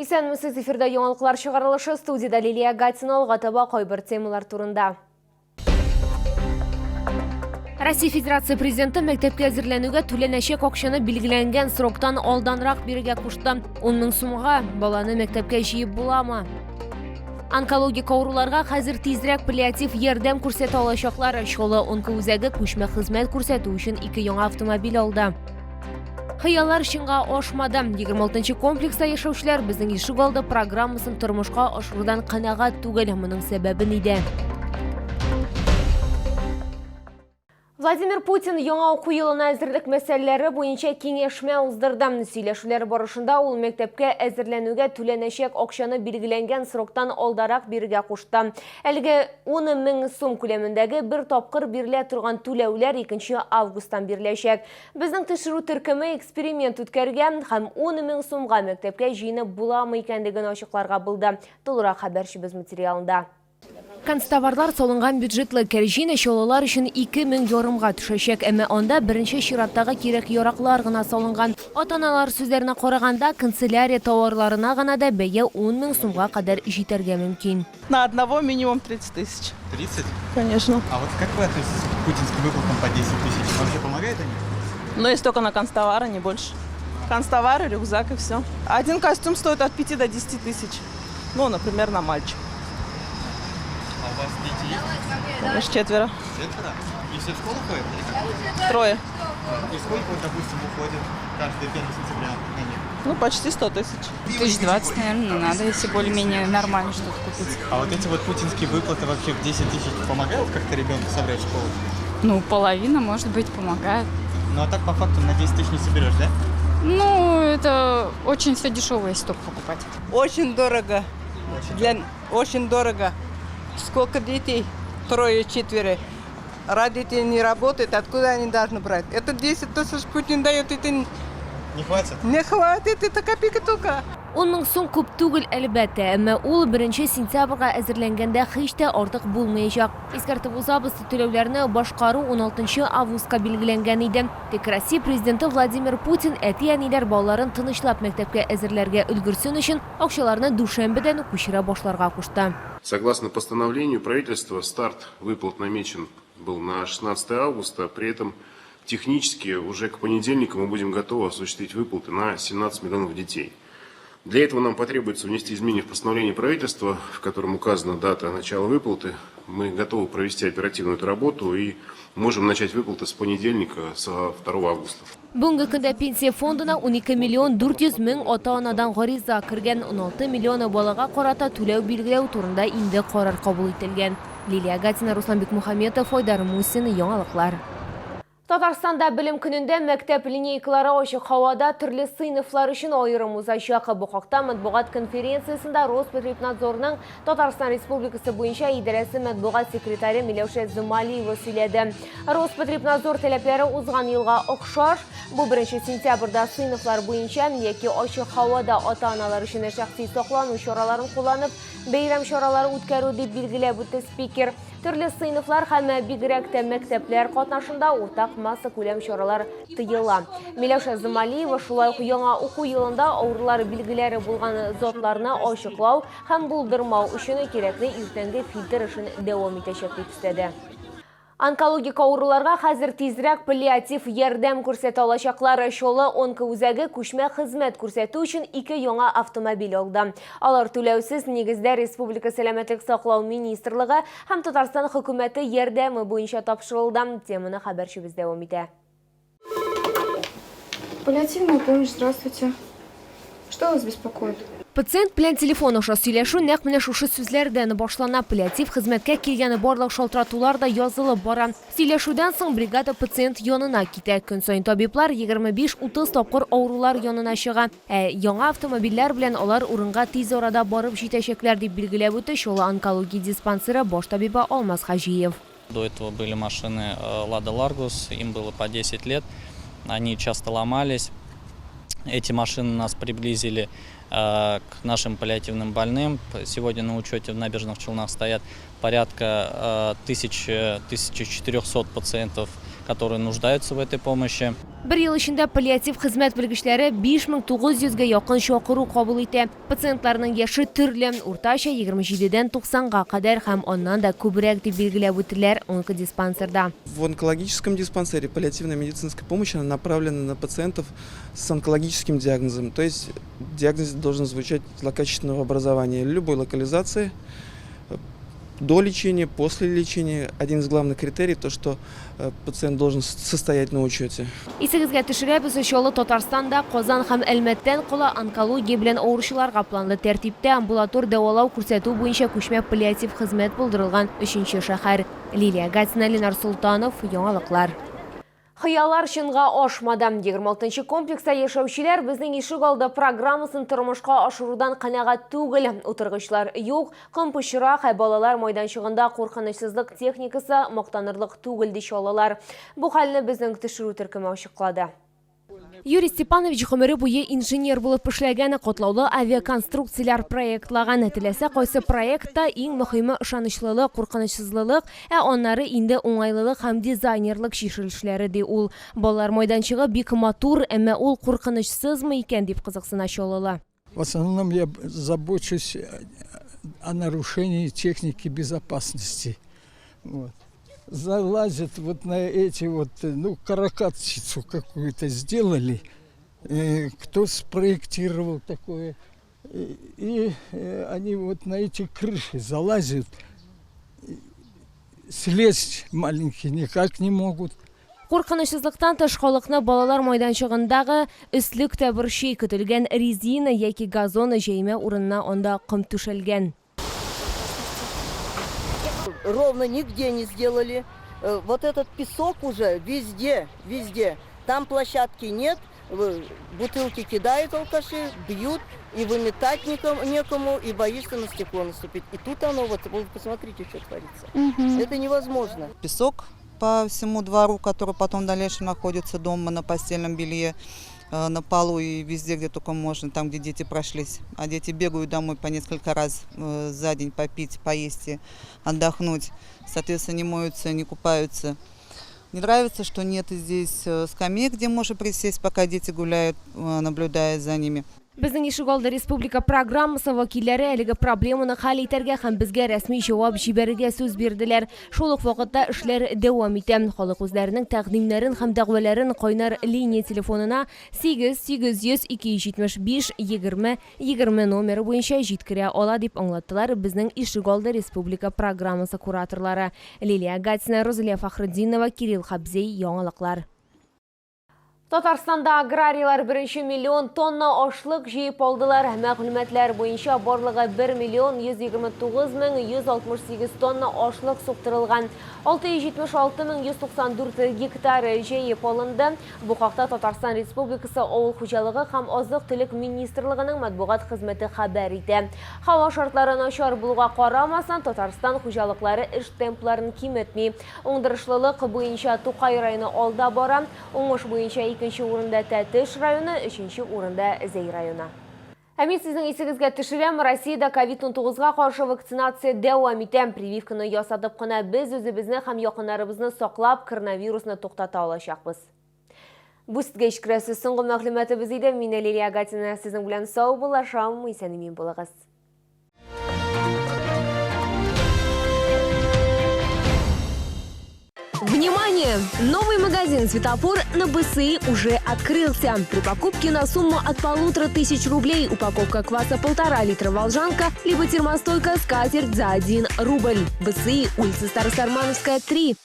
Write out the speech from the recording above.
Исәнмесез, эфирда яңалыклар чыгарылышы, студияда Лилия Гатина, алга кайбер темалар турында. Россия Федерация президенты мәктәпкә әзерләнүгә түләнәчәк акчаны билгеләнгән сроктан алданрак бирергә кушты. 10 000 сумга баланы мәктәпкә җыеп буламы? Онкологик авыруларга хәзер тизрәк паллиатив ярдәм күрсәтә алачаклар. Шолы онкоүзәге күчмә хезмәт күрсәтү өчен 2 яңа автомобиль алды. Хыяллар шыңга ашмады. 26-нчы комплекста яшәүчеләр безнең ишек алды программасын тормышка ашырудан канәгать түгел. Моның сәбәбе нидә? Владимир Путин яңа уку елына әзерлек мәсьәләләре буенча киңәшмә уздырды. Сөйләшүләр барышында ул мәктәпкә әзерләнүгә түләнәчәк акчаны билгеләнгән сроктан алдарак бирергә кушты. Әлегә 10 000 сум күләмендәге бер тапкыр бирелә торган түләүләр 2 августтан биреләчәк. Безнең тикшерү төркеме эксперимент үткәргән һәм 10 000 сумга мәктәпкә җыенып буламы икәнлеген ачыкларга булды. Тулырак хәбәрчебез материалында. Констоварлар салынган бюджетлы кәрҗин эшелонлар өчен 2 000 ярымга төшәчәк, әмма анда беренче чираттагы кирәк яраклар гына салынган. Ата-аналар сүзләренә караганда, канцелярия товарларына гына да бәя 10 000 сумга кадәр җитәргә мөмкин. На одного минимум 30 тысяч. 30? Конечно. А вот как вы относитесь к путинским выплатам по 10 тысяч? Вообще помогает они? Но есть только на констовары, не больше. Констовары, рюкзак и все. Один костюм стоит от 5 до 10 тысяч. Ну, например, на мальчика. А у вас дети есть? Аж 4. 4? И все в школу ходят? 3. И сколько, вот, допустим, уходит каждый 1 сентября на них? Ну, почти 100 тысяч. 20, наверное, надо, если более-менее нормально что-то купить. А вот эти вот путинские выплаты вообще в 10 тысяч помогают как-то ребенку собрать в школу? Ну, половина, может быть, помогает. Ну, а так по факту на 10 тысяч не соберешь, да? Ну, это очень все дешево, если только покупать. Очень дорого. Очень дорого. Сколько детей? 3-4. Родители не работают, откуда они должны брать? Это 10 тысяч Путин дает, это Не хватит? не хватит, это копейка только. 10 000 сум күп түгел әлбәттә, әмма ул 1 сентябрьгә әзерләнгәндә һич тә артык булмаячак. Искәртеп узабыз, түләүләрне башкару 16 августка билгеләнгән иде. Тик Россия президенты Владимир Путин әти-әниләр балаларын тынычлап мәктәпкә әзерләргә өлгерсен өчен акчаларны дүшәмбедән күчерә башларга кушты. Согласно постановлению правительства, старт выплат намечен был на 16 августа, при этом технически уже к понедельнику мы будем готовы осуществить выплаты на 17 миллионов детей. Для этого нам потребуется внести изменения в постановление правительства, в котором указана дата начала выплаты. Мы готовы провести оперативную эту работу и можем начать выплаты с понедельника, со 2 августа. Бүгенге көндә пенсия фондына 12 миллион 400 мең ата-анадан гариза кергән, 16 миллионы балага карата түләү билгеләү турында инде карар кабул ителгән. Лилия Гатина, Руслан Бекмухаметов, Айдар Мусин, яңалыклар. Татарстанда білім күнінде мәктәп линейкалары ачык һавада төрле сыйныфлар өчен аерым узачак. Бу хакта матбугат конференциясында Роспотребнадзорның Татарстан Республикасы буенча идарәсе матбугат секретаре Миләүшә Зумалиева сөйләде. Роспотребнадзор таләпләре узган елга охшаш. Бу 1 сентябрьдә сыйныфлар буенча яки ачык һавада ата-аналар өчен шәхси саклану чараларын кулланып, бәйрәм чаралары үткәрү дип билгеләп үтте спикер. Төрле сыйныфлар һәм бигрәк тә мәктәпләр катнашында уртак масса күләм чаралар тыела. Миләүшә Зумалиева шулай ук яңа уку елында авырулар билгеләре булган затларны ачыклау һәм булдырмау өчен кирәкле иртәнге фильтр эшен дәвам итәчәк дип өстәде. Онкологик авыруларга хәзер тизрәк паллиатив ярдәм күрсәтә алачаклар. Шолы онкоүзәге күчмә хезмәт күрсәтү өчен 2 яңа автомобиль алды. Алар түләүсез нигездә Республика сәламәтлек саклау министрлыгы һәм Татарстан хөкүмәте ярдәме буенча тапшырылды. Теманы хәбәрчебез дәвам итә. Паллиативная помощь, здравствуйте. Что вас беспокоит? Пациент белән телефон аша сөйләшү нәкъ менә шушы сүзләрдән башлана. Паллиатив хезмәткә килгәне барлык шалтыратулар да язылып бара. Сөйләшүдән соң бригада пациент янына китә. Көн саен табиблар 25-30 тапкыр авырулар янына чыга. Яңа автомобильләр белән алар урынга тиз арада барып җитәчәкләр дип билгеләп үтте Шолы онкология диспансеры баш табибы Алмаз Хаҗиев. До этого были машины Lada Largus, им было по 10 лет, они часто ломались. Эти машины нас приблизили к нашим паллиативным больным. Сегодня на учете в Набережных Челнах стоят порядка 1400 пациентов, которые нуждаются в этой помощи. Bir yıl içinde palliativ xizmat bilgiçleri 5900'ga yakın şoquru qabul etdi. Pasientlarning yaşı türlü, ortaşa 27'den 90'ga kadar hem ondan da ko'proq deb belgilab o'tdilar onkodispanserda. В онкологическом диспансере паллиативная медицинская помощь она направлена на пациентов с онкологическим диагнозом. То есть диагноз должен звучать злокачественного образования любой локализации, до лечения, после лечения. Один из главных критерий то, что пациент должен состоять на учете. Isingizga tushiramiz, inshaalloh Tataristonda Qozon ham Almatdan qo'la onkologiya bilan og'rishlarga planli tartibda ambulator davolash ko'rsatuv bo'yicha ko'chma palliativ xizmat bildirilgan 3-shahar. Liliya Gatsina, Lenar Sultanov, Yangiliklar. Xiyallar şınğa oshmadi. 26 kompleksda yashovchilar bizning eshik oldi programmasini turmushga oshiruvdan qanoat tug'il. O'tirg'ichlar yo'q, qimpushira bolalar maydonchig'ida qo'rqinchsizlik texnikasi maqtanirlik tug'il deysholalar. Bu holni bizning tekshiruv turkumi oshqoladi. Yuriy Stepanovich umri bo'yi injener bo'lib ishlagan, qatlovli aviakonstruksiyalar proyektlagan. Tilasa qaysi proyektda eng muhimi ishonchlilik, qo'rqinchsizlik, onlari endi o'ng'aylilik ham dizaynerlik shishilshlari de ul. Bolalar maydonchig'i bek motor, ammo ul qo'rqinchsizmi ekan deb qiziqsin asholalar. В основном я забочусь о нарушении техники безопасности. Вот. Залазят вот на эти вот, ну, каракатицу какую-то сделали, кто спроектировал такое, и они вот на эти крыши залазят, слезть маленькие никак не могут. Qo'rqinchsizlikdan tashqoliqni bolalar maydonchig'idagi üstlükte bir şey kutilgan rezina yoki gazon jayma o'rinna onda qum tushilgan. Ровно нигде не сделали. Вот этот песок уже везде, везде. Там площадки нет, бутылки кидают алкаши, бьют, и выметать некому, и боишься на стекло наступить. И тут оно, вот посмотрите, что творится. Это невозможно. Песок по всему двору, который потом в дальнейшем находится дома на постельном белье, на полу и везде, где только можно, там, где дети прошлись. А дети бегают домой по несколько раз за день попить, поесть и отдохнуть. Соответственно, не моются, не купаются. Не нравится, что нет здесь скамеек, где можно присесть, пока дети гуляют, наблюдая за ними. Bizning Ishg'olda Respublika programmasi vakillari haligi problemani hal etarga ham bizga rasmiy javob jibariga so'z berdilar. Shuning vaqtda ishlar davom etdi. Xalq o'zlarining taqdimlarini ham da'volarini qo'ynar liniya telefonina 8-800-275-20-20 nomeri bo'yicha yetkira oladi deb anglatdilar bizning Ishg'olda Respublika programmasi kuratorlari Liliya Gatsina, Roziliya Faxriddinova, Kirill Xabzey, Yangiliklar. Tataristonda agrariyalar 1 million tonna oshliq jiyib oldilar. Ma'lumotlar bo'yicha borlig'i 1,129,168 tonna oshliq suqtirilgan. 676,194 gektar jiyib olindi. Bu haqda Tatariston Respublikasi Ovul xo'jaligi ham oziq-tulik ministrligining matbuot xizmati xabar etdi. Havo shartlari nochor bo'lganga qaramasdan Tatariston xo'jaliklari ish templarini kimetmay, o'ndirishlilik bo'yicha To'qay rayoni olda bora, o'ng'ish bo'yicha 2-chi o'rinda Tatish rayoni, 3-chi o'rinda Zey rayoni. Amin sizning esingizga tushiram, Rossiyada COVID-19 ga qarshi vaksinatsiya davom etadi. Прививканы ясатып qana biz o'zimizni ham yaqinlarimizni saqlab, koronavirusni to'xtata olashaqmiz. Bu sizga ishkirasiz so'nggi ma'lumotimiz edi. Men Liliya Gatsina sizning bilan sog' bo'lasham, eson-omon bo'lasiz. Внимание! Новый магазин «Светофор» на БСИ уже открылся. При покупке на сумму от 1500 рублей упаковка кваса 1,5 литра «Волжанка» либо термостойкая скатерть за 1 рубль. БСИ, улица Старосармановская, 3.